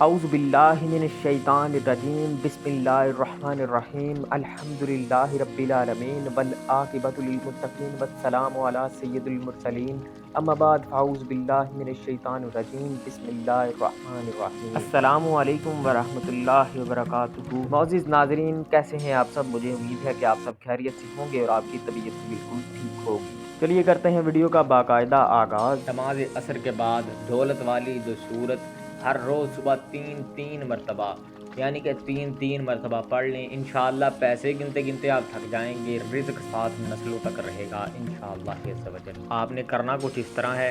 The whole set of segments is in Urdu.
اعوذ باللہ من الشیطان الرجیم بسم اللہ الرحمن الرحیم الحمدللہ رب العالمین والعاقبۃ للمتقین والسلام علی سید المرسلین اما بعد فاعوذ باللہ من الشیطان الرجیم بسم اللہ الرحمن الرحیم السلام علیکم ورحمۃ اللہ وبرکاتہ۔ معزز ناظرین، کیسے ہیں آپ سب؟ مجھے امید ہے کہ آپ سب خیریت سے ہوں گے اور آپ کی طبیعت بالکل ٹھیک ہوگی۔ چلیے کرتے ہیں ویڈیو کا باقاعدہ آغاز۔ نماز عصر کے بعد دولت والی جو سورت ہر روز صبح تین مرتبہ یعنی کہ تین مرتبہ پڑھ لیں، انشاءاللہ پیسے گنتے گنتے آپ تھک جائیں گے، رزق ساتھ نسلوں تک رہے گا انشاءاللہ عز و جل۔ آپ نے کرنا کچھ اس طرح ہے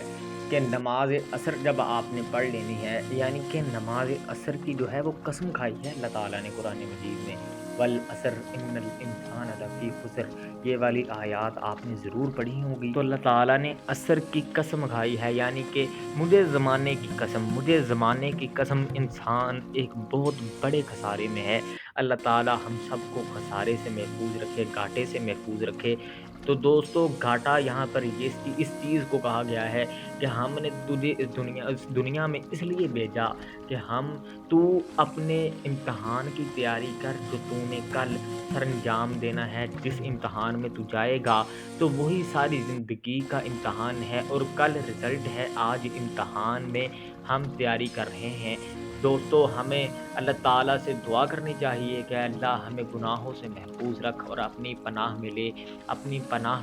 کہ نماز عصر جب آپ نے پڑھ لینی ہے، یعنی کہ نماز عصر کی جو ہے وہ قسم کھائی ہے اللہ تعالیٰ نے قرآن مجید میں، والعصر ان الانسان لفی خسر، یہ والی آیات آپ نے ضرور پڑھی ہوگی۔ تو اللہ تعالیٰ نے عصر کی قسم کھائی ہے، یعنی کہ مجھے زمانے کی قسم انسان ایک بہت بڑے خسارے میں ہے۔ اللہ تعالیٰ ہم سب کو خسارے سے محفوظ رکھے، گھاٹے سے محفوظ رکھے۔ تو دوستو، گھاٹا یہاں پر اس چیز کو کہا گیا ہے کہ ہم نے تجھے اس دنیا میں اس لیے بھیجا کہ تو اپنے امتحان کی تیاری کر جو تو نے کل سر انجام دینا ہے۔ جس امتحان میں تو جائے گا تو وہی ساری زندگی کا امتحان ہے، اور کل رزلٹ ہے، آج امتحان میں ہم تیاری کر رہے ہیں۔ دوستو، ہمیں اللہ تعالیٰ سے دعا کرنی چاہیے کہ اللہ ہمیں گناہوں سے محفوظ رکھ اور اپنی پناہ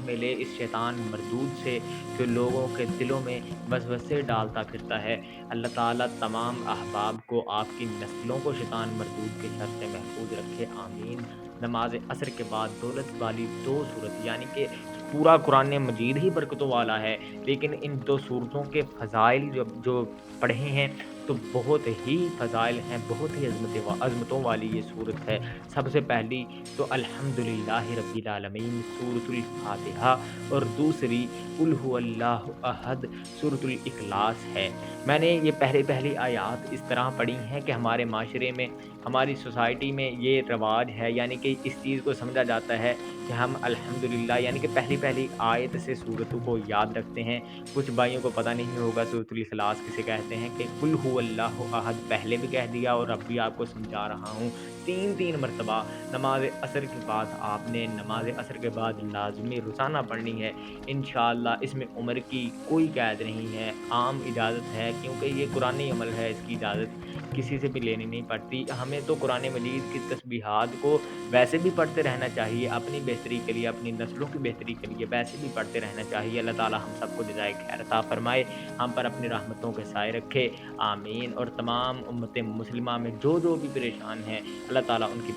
میں لے اس شیطان مردود سے جو لوگوں کے دلوں میں وسوسے ڈالتا پھرتا ہے۔ اللہ تعالیٰ تمام احباب کو، آپ کی نسلوں کو شیطان مردود کے شر سے محفوظ رکھے، آمین۔ نماز عصر کے بعد دولت والی دو صورت، یعنی کہ پورا قرآن مجید ہی برکتوں والا ہے، لیکن ان دو صورتوں کے فضائل جو پڑھے ہیں تو بہت ہی فضائل ہیں، بہت ہی عظمتوں والی یہ صورت ہے۔ سب سے پہلی تو الحمدللہ رب العالمین سورۃ الفاتحہ، اور دوسری قل ھو اللہ احد سورۃ الاخلاص ہے۔ میں نے یہ پہلی آیات اس طرح پڑھی ہیں کہ ہمارے معاشرے میں، ہماری سوسائٹی میں یہ رواج ہے، یعنی کہ اس چیز کو سمجھا جاتا ہے کہ ہم الحمدللہ یعنی کہ پہلی آیت سے صورتوں کو یاد رکھتے ہیں۔ کچھ بھائیوں کو پتہ نہیں ہوگا سورۃ الاخلاص کسے کہتے ہیں، کہ قل ھو اللہ احد پہلے بھی کہہ دیا اور اب بھی آپ کو سمجھا رہا ہوں۔ تین مرتبہ نماز عصر کے بعد آپ نے نماز عصر کے بعد لازمی روزانہ پڑھنی ہے انشاءاللہ۔ اس میں عمر کی کوئی قید نہیں ہے، عام اجازت ہے، کیونکہ یہ قرآنی عمل ہے، اس کی اجازت کسی سے بھی لینی نہیں پڑتی۔ ہمیں تو قرآن مجید کی تسبیحات کو ویسے بھی پڑھتے رہنا چاہیے، اپنی بہتری کے لیے، اپنی نسلوں کی بہتری کے لیے ویسے بھی پڑھتے رہنا چاہیے۔ اللہ تعالیٰ ہم سب کو جزائے خیر عطا فرمائے، ہم پر اپنی رحمتوں کے سائے رکھے، آمین۔ اور تمام امت مسلمہ میں جو بھی پریشان ہیں، اللہ تعالیٰ ان کی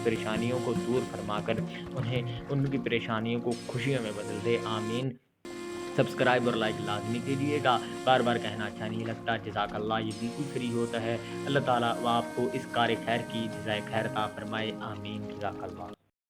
پریشانیوں کو دور فرما کر انہیں ان کی پریشانیوں کو خوشیوں میں بدل دے، آمین۔ سبسکرائب اور لائک لازمی کیجیے گا، بار بار کہنا اچھا نہیں لگتا، جزاک اللہ یہ بالکل فری ہوتا ہے۔ اللہ تعالیٰ آپ کو اس کار خیر کی جزائے خیر عطا فرمائے، آمین، جزاک اللہ۔